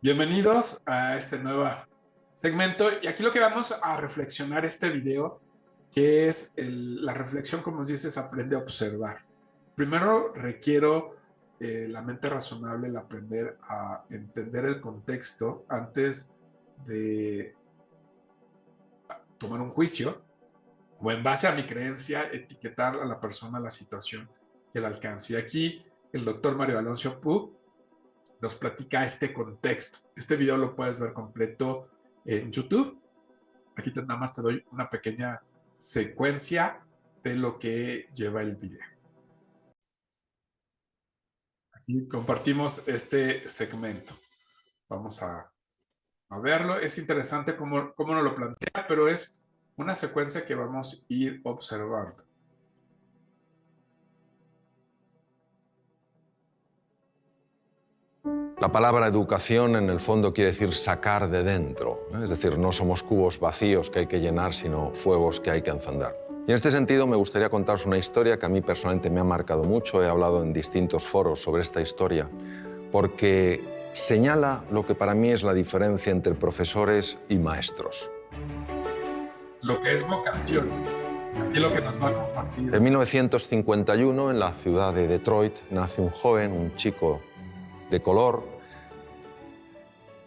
Bienvenidos a este nuevo segmento y aquí lo que vamos a reflexionar este video, que es la reflexión, como dices, aprende a observar. Primero requiero la mente razonable, el aprender a entender el contexto antes de tomar un juicio o en base a mi creencia etiquetar a la persona, a la situación que la alcance. Y aquí el doctor Mario Alonso Puig nos platica este contexto. Este video lo puedes ver completo en YouTube. Aquí nada más te doy una pequeña secuencia de lo que lleva el video. Aquí compartimos este segmento. Vamos a verlo. Es interesante cómo nos lo plantea, pero es una secuencia que vamos a ir observando. La palabra educación en el fondo quiere decir sacar de dentro, ¿eh? Es decir, no somos cubos vacíos que hay que llenar, sino fuegos que hay que encender. Y en este sentido me gustaría contaros una historia que a mí personalmente me ha marcado mucho. He hablado en distintos foros sobre esta historia porque señala lo que para mí es la diferencia entre profesores y maestros. Lo que es vocación. Aquí lo que nos va a compartir. En 1951, en la ciudad de Detroit, nace un joven, un chico de color,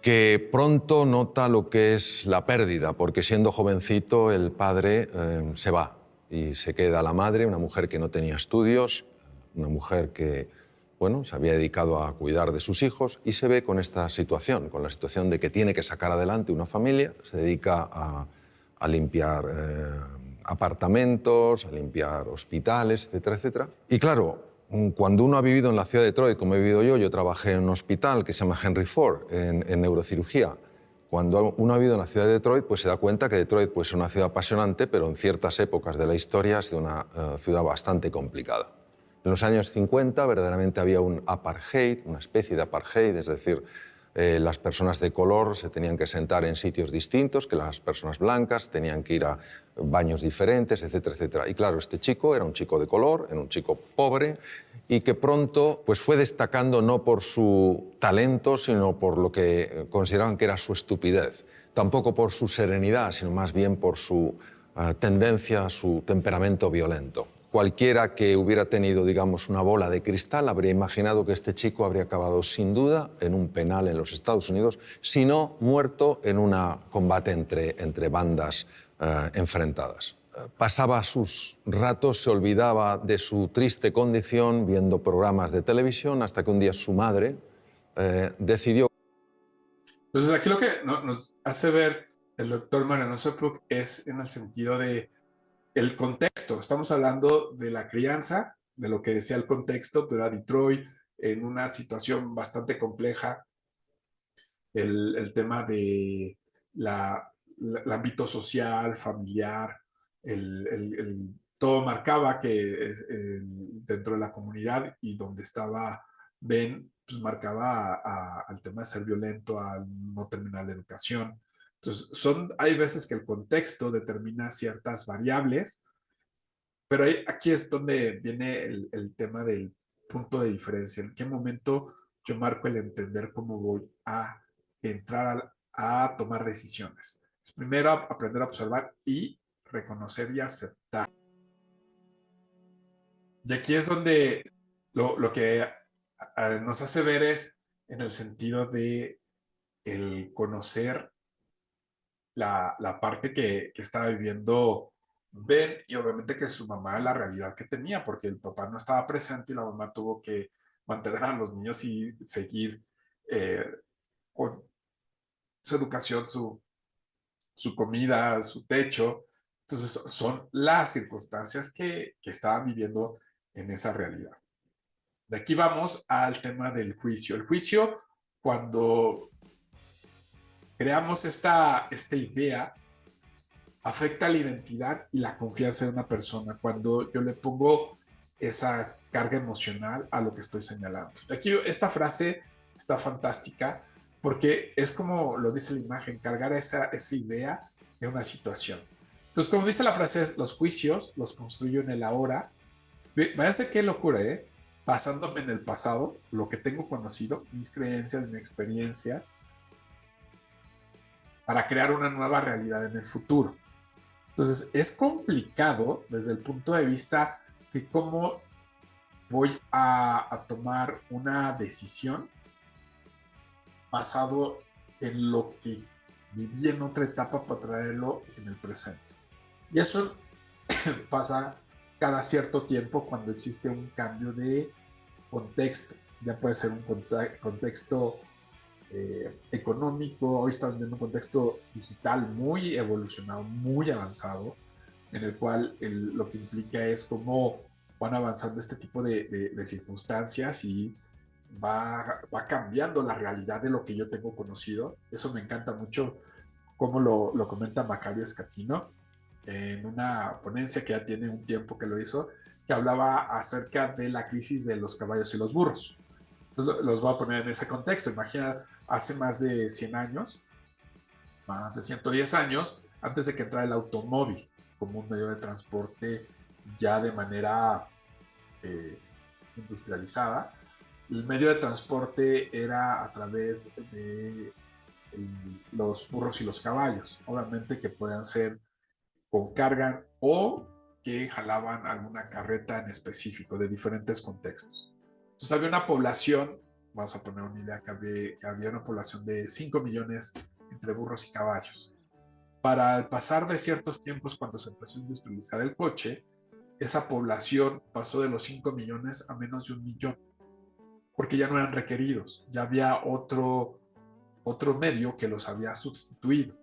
que pronto nota lo que es la pérdida, porque siendo jovencito el padre se va y se queda la madre, una mujer que no tenía estudios, una mujer que bueno, se había dedicado a cuidar de sus hijos y se ve con esta situación, con la situación de que tiene que sacar adelante una familia, se dedica a limpiar apartamentos, a limpiar hospitales, etcétera, etcétera. Y claro, cuando uno ha vivido en la ciudad de Detroit, como he vivido yo trabajé en un hospital que se llama Henry Ford, en neurocirugía. Cuando uno ha vivido en la ciudad de Detroit, pues se da cuenta que Detroit pues, es una ciudad apasionante, pero en ciertas épocas de la historia ha sido una ciudad bastante complicada. En los años 50 verdaderamente había un apartheid, una especie de apartheid, es decir, las personas de color se tenían que sentar en sitios distintos que las personas blancas, tenían que ir a baños diferentes, etcétera, etcétera. Y claro, este chico era un chico de color, era un chico pobre y que pronto pues, fue destacando no por su talento, sino por lo que consideraban que era su estupidez. Tampoco por su serenidad, sino más bien por su tendencia, su temperamento violento. Cualquiera que hubiera tenido, digamos, una bola de cristal habría imaginado que este chico habría acabado sin duda en un penal en los Estados Unidos, si no muerto en un combate entre bandas enfrentadas. Pasaba sus ratos, se olvidaba de su triste condición viendo programas de televisión hasta que un día su madre decidió... Entonces aquí lo que nos hace ver el doctor Mariano Sepuk es en el sentido de el contexto. Estamos hablando de la crianza, de lo que decía el contexto, pero era Detroit en una situación bastante compleja, el tema de el ámbito social, familiar, todo marcaba que dentro de la comunidad y donde estaba Ben, pues marcaba al tema de ser violento, al no terminar la educación. Entonces, hay veces que el contexto determina ciertas variables, pero aquí es donde viene el tema del punto de diferencia. ¿En qué momento yo marco el entender cómo voy a entrar a tomar decisiones? Primero, aprender a observar y reconocer y aceptar. Y aquí es donde lo que nos hace ver es en el sentido de el conocer la parte que estaba viviendo Ben y obviamente que su mamá, la realidad que tenía, porque el papá no estaba presente y la mamá tuvo que mantener a los niños y seguir eh, con su educación, su comida, su techo. Entonces son las circunstancias que estaban viviendo en esa realidad. De aquí vamos al tema del juicio. El juicio, cuando creamos esta idea, afecta la identidad y la confianza de una persona cuando yo le pongo esa carga emocional a lo que estoy señalando. Aquí esta frase está fantástica porque es como lo dice la imagen, cargar esa idea de una situación. Entonces, como dice la frase, los juicios los construyo en el ahora. Váyanse qué locura, basándome en el pasado, lo que tengo conocido, mis creencias, mi experiencia, para crear una nueva realidad en el futuro. Entonces, es complicado desde el punto de vista que cómo voy a tomar una decisión basado en lo que viví en otra etapa para traerlo en el presente. Y eso pasa cada cierto tiempo cuando existe un cambio de contexto. Ya puede ser un contexto económico, hoy estamos viendo un contexto digital muy evolucionado, muy avanzado, en el cual lo que implica es cómo van avanzando este tipo de circunstancias y va cambiando la realidad de lo que yo tengo conocido. Eso me encanta mucho cómo lo comenta Macario Escatino en una ponencia que ya tiene un tiempo que lo hizo, que hablaba acerca de la crisis de los caballos y los burros. Entonces los voy a poner en ese contexto. Imagina, hace más de 100 años, más de 110 años, antes de que entrara el automóvil como un medio de transporte ya de manera eh, industrializada, el medio de transporte era a través de los burros y los caballos. Obviamente que puedan ser con carga o que jalaban alguna carreta en específico de diferentes contextos. Entonces había una población, vamos a poner una idea, que había una población de 5 millones entre burros y caballos. Para el pasar de ciertos tiempos, cuando se empezó a industrializar el coche, esa población pasó de los 5 millones a menos de 1 millón, porque ya no eran requeridos, ya había otro medio que los había sustituido.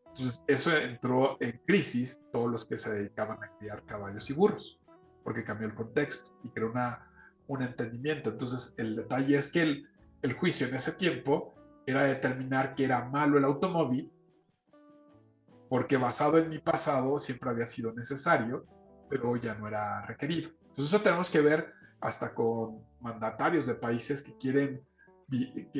Entonces, eso entró en crisis todos los que se dedicaban a criar caballos y burros, porque cambió el contexto y creó un entendimiento. Entonces, el detalle es que el juicio en ese tiempo era determinar que era malo el automóvil, porque basado en mi pasado siempre había sido necesario, pero hoy ya no era requerido. Entonces, eso tenemos que ver hasta con mandatarios de países que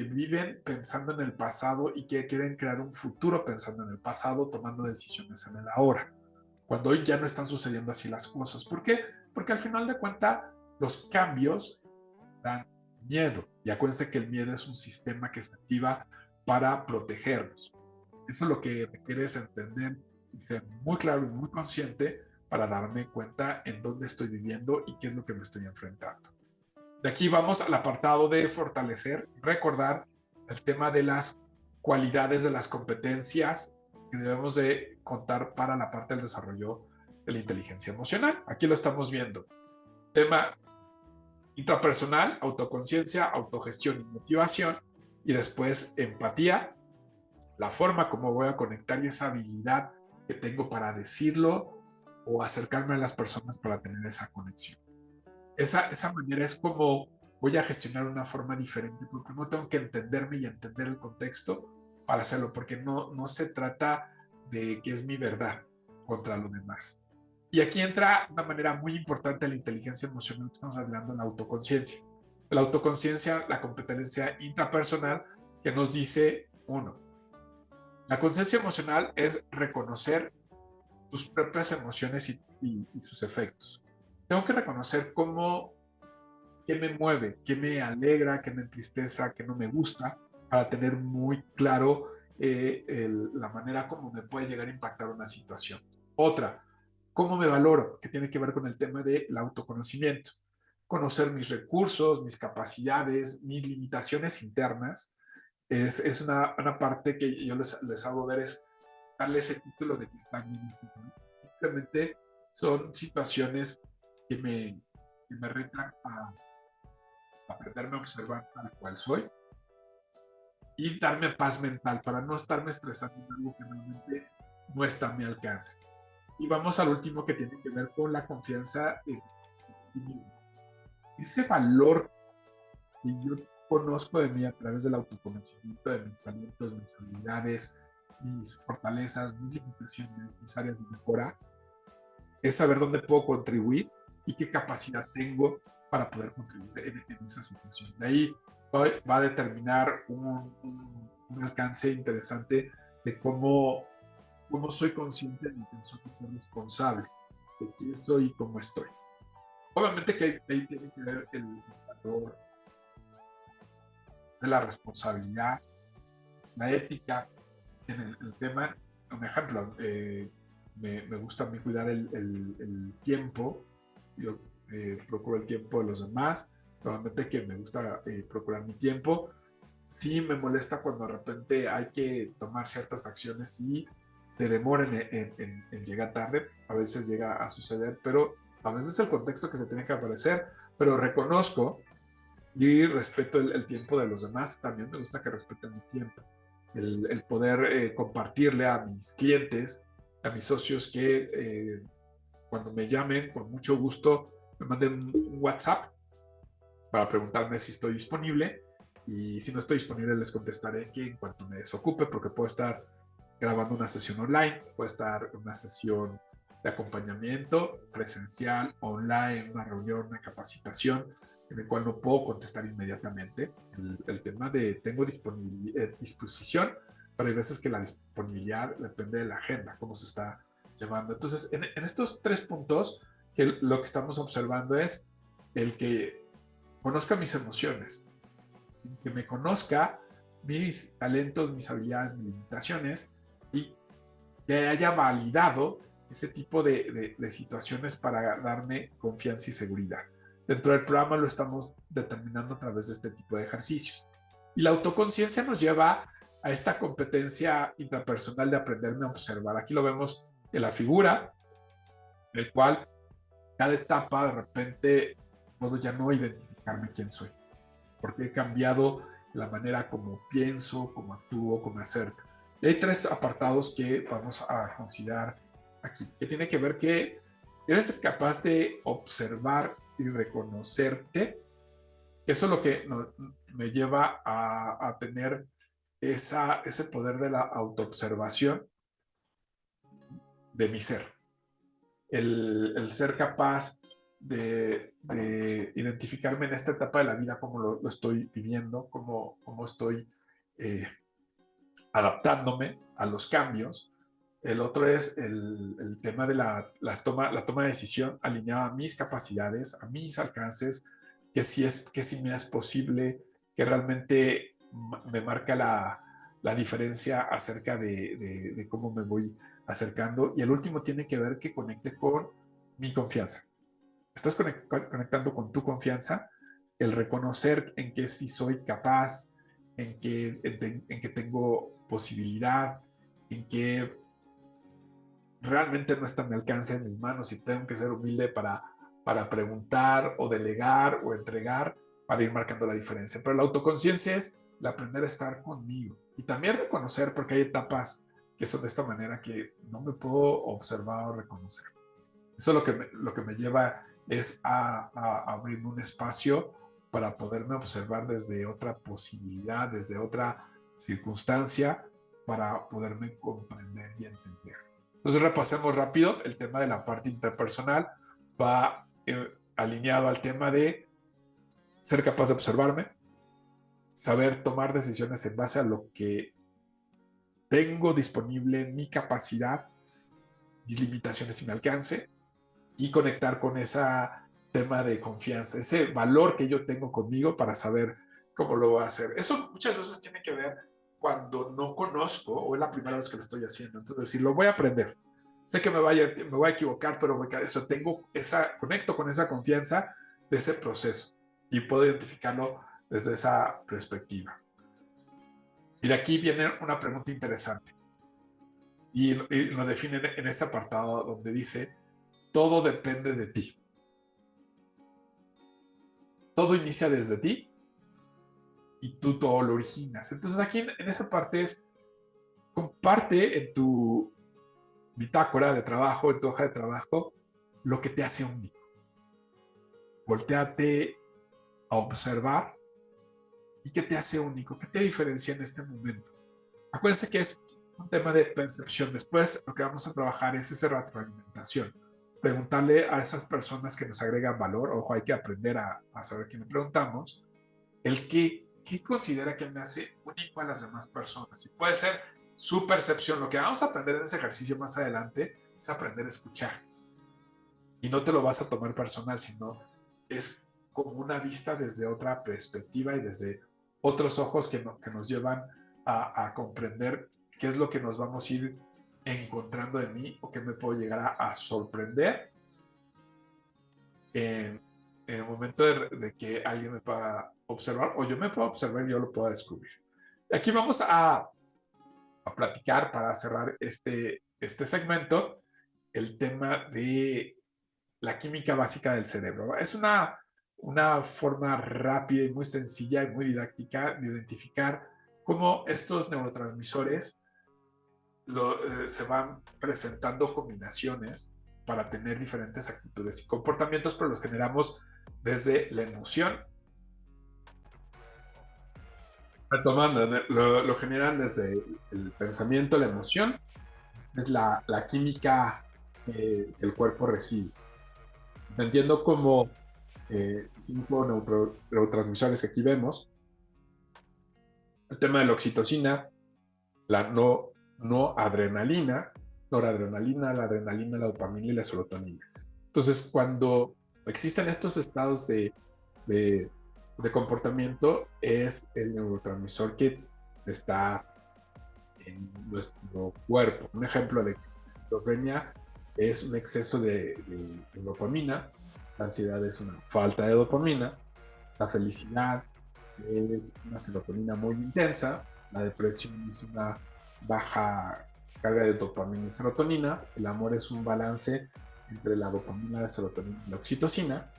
viven pensando en el pasado y que quieren crear un futuro pensando en el pasado, tomando decisiones en el ahora, cuando hoy ya no están sucediendo así las cosas. ¿Por qué? Porque al final de cuentas los cambios dan miedo. Y acuérdense que el miedo es un sistema que se activa para protegernos. Eso es lo que requiere es entender y ser muy claro y muy consciente para darme cuenta en dónde estoy viviendo y qué es lo que me estoy enfrentando. De aquí vamos al apartado de fortalecer, recordar el tema de las cualidades de las competencias que debemos de contar para la parte del desarrollo de la inteligencia emocional. Aquí lo estamos viendo. Tema intrapersonal, autoconciencia, autogestión y motivación. Y después empatía, la forma como voy a conectar y esa habilidad que tengo para decirlo o acercarme a las personas para tener esa conexión. Esa manera es como voy a gestionar una forma diferente, porque no tengo que entenderme y entender el contexto para hacerlo, porque no se trata de que es mi verdad contra lo demás. Y aquí entra una manera muy importante de la inteligencia emocional que estamos hablando, la autoconciencia. La autoconciencia, la competencia intrapersonal que nos dice, uno, la conciencia emocional es reconocer tus propias emociones y sus efectos. Tengo que reconocer qué me mueve, qué me alegra, qué me entristeza, qué no me gusta, para tener muy claro la manera como me puede llegar a impactar una situación. Otra, cómo me valoro, que tiene que ver con el tema del autoconocimiento. Conocer mis recursos, mis capacidades, mis limitaciones internas, es una parte que yo les hago ver, es darle ese título de que están bien. Simplemente son situaciones que me retan a aprenderme a observar tal cual soy y darme paz mental para no estarme estresando en algo que realmente no está a mi alcance. Y vamos al último, que tiene que ver con la confianza en ti mismo. Ese valor que yo conozco de mí a través del autoconocimiento de mis talentos, mis habilidades, mis fortalezas, mis limitaciones, mis áreas de mejora, es saber dónde puedo contribuir y qué capacidad tengo para poder contribuir en esa situación. De ahí va a determinar un alcance interesante de cómo soy consciente de que soy responsable, de quién soy y cómo estoy. Obviamente que ahí tiene que ver el valor de la responsabilidad, la ética, en el tema, un ejemplo, me gusta a mí cuidar el tiempo. Yo procuro el tiempo de los demás. Normalmente que me gusta procurar mi tiempo. Sí me molesta cuando de repente hay que tomar ciertas acciones y te demoran en llegar tarde. A veces llega a suceder, pero a veces el contexto que se tiene que aparecer. Pero reconozco y respeto el tiempo de los demás. También me gusta que respeten mi tiempo. El poder compartirle a mis clientes, a mis socios que cuando me llamen, con mucho gusto, me manden un WhatsApp para preguntarme si estoy disponible. Y si no estoy disponible, les contestaré que en cuanto me desocupe, porque puedo estar grabando una sesión online, puede estar una sesión de acompañamiento presencial, online, una reunión, una capacitación, en el cual no puedo contestar inmediatamente. El tema de tengo disposición, pero hay veces que la disponibilidad depende de la agenda, cómo se está llevando. Entonces, en estos 3 puntos, que lo que estamos observando es el que conozca mis emociones, que me conozca mis talentos, mis habilidades, mis limitaciones, y que haya validado ese tipo de situaciones para darme confianza y seguridad. Dentro del programa lo estamos determinando a través de este tipo de ejercicios. Y la autoconciencia nos lleva a esta competencia intrapersonal de aprenderme a observar. Aquí lo vemos en la figura, en el cual cada etapa de repente puedo ya no identificarme quién soy, porque he cambiado la manera como pienso, como actúo, como acerco. Y hay 3 apartados que vamos a considerar aquí, que tiene que ver que eres capaz de observar y reconocerte. Eso es lo que me lleva a tener ese poder de la autoobservación de mi ser. El ser capaz de identificarme en esta etapa de la vida, cómo lo estoy viviendo, cómo estoy eh, adaptándome a los cambios. El otro es el tema de la toma de decisión alineada a mis capacidades, a mis alcances, que si me es posible, que realmente me marca la diferencia acerca de cómo me voy acercando. Y el último tiene que ver que conecte con mi confianza. Estás conectando con tu confianza, el reconocer en que sí soy capaz, en que tengo posibilidad, en que realmente no está a mi alcance en mis manos y tengo que ser humilde para preguntar o delegar o entregar para ir marcando la diferencia. Pero la autoconciencia es el aprender a estar conmigo y también reconocer, porque hay etapas que son de esta manera que no me puedo observar o reconocer. Eso es lo que me lleva es a abrir un espacio para poderme observar desde otra posibilidad, desde otra circunstancia, para poderme comprender y entender. Entonces repasemos rápido el tema de la parte interpersonal. Va alineado al tema de ser capaz de observarme, saber tomar decisiones en base a lo que tengo disponible, mi capacidad, mis limitaciones y mi alcance, y conectar con ese tema de confianza, ese valor que yo tengo conmigo para saber cómo lo voy a hacer. Eso muchas veces tiene que ver cuando no conozco o es la primera vez que lo estoy haciendo. Entonces decir, lo voy a aprender. Sé que me voy a equivocar, pero eso conecto con esa confianza de ese proceso y puedo identificarlo desde esa perspectiva. Y de aquí viene una pregunta interesante y lo define en este apartado donde dice, todo depende de ti. Todo inicia desde ti y tú todo lo originas. Entonces aquí en esa parte es, comparte en tu bitácora de trabajo, en tu hoja de trabajo, lo que te hace único. Voltéate a observar y qué te hace único, qué te diferencia en este momento. Acuérdense que es un tema de percepción. Después lo que vamos a trabajar es esa retroalimentación. Preguntarle a esas personas que nos agregan valor, ojo, hay que aprender a saber quién le preguntamos, el qué considera que me hace único a las demás personas. Y puede ser su percepción. Lo que vamos a aprender en ese ejercicio más adelante es aprender a escuchar. Y no te lo vas a tomar personal, sino es como una vista desde otra perspectiva y desde otros ojos que nos llevan a comprender qué es lo que nos vamos a ir encontrando de mí o qué me puedo llegar a sorprender en el momento de que alguien me pueda observar o yo me pueda observar y yo lo pueda descubrir. Aquí vamos a platicar para cerrar este segmento el tema de la química básica del cerebro. Es una forma rápida y muy sencilla y muy didáctica de identificar cómo estos neurotransmisores se van presentando combinaciones para tener diferentes actitudes y comportamientos, pero los generamos desde la emoción. Retomando, lo generan desde el pensamiento, la emoción, es la química que el cuerpo recibe. Entiendo como 5 neurotransmisores que aquí vemos. El tema de la oxitocina, la no adrenalina, noradrenalina, la adrenalina, la dopamina y la serotonina. Entonces, cuando existen estos estados de comportamiento, es el neurotransmisor que está en nuestro cuerpo. Un ejemplo de esquizofrenia es un exceso de dopamina, la ansiedad es una falta de dopamina, la felicidad es una serotonina muy intensa, la depresión es una baja carga de dopamina y serotonina, el amor es un balance entre la dopamina, la serotonina y la oxitocina,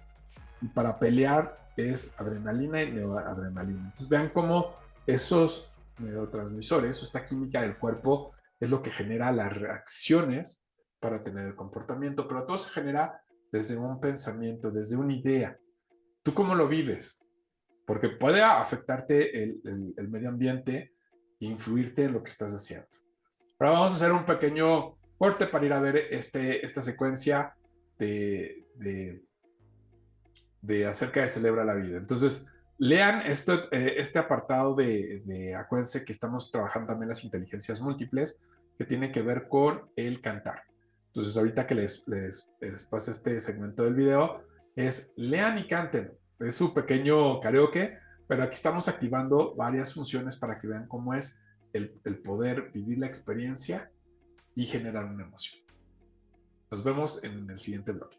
y para pelear es adrenalina y noradrenalina. Entonces vean cómo esos neurotransmisores o esta química del cuerpo es lo que genera las reacciones para tener el comportamiento, pero todo se genera desde un pensamiento, desde una idea. ¿Tú cómo lo vives? Porque puede afectarte el medio ambiente e influirte en lo que estás haciendo. Ahora vamos a hacer un pequeño corte para ir a ver esta secuencia de acerca de Celebra la Vida. Entonces, lean este apartado acuérdense que estamos trabajando también las inteligencias múltiples que tiene que ver con el cantar. Entonces, ahorita que les pase este segmento del video, es lean y canten. Es su pequeño karaoke, pero aquí estamos activando varias funciones para que vean cómo es el poder vivir la experiencia y generar una emoción. Nos vemos en el siguiente bloque.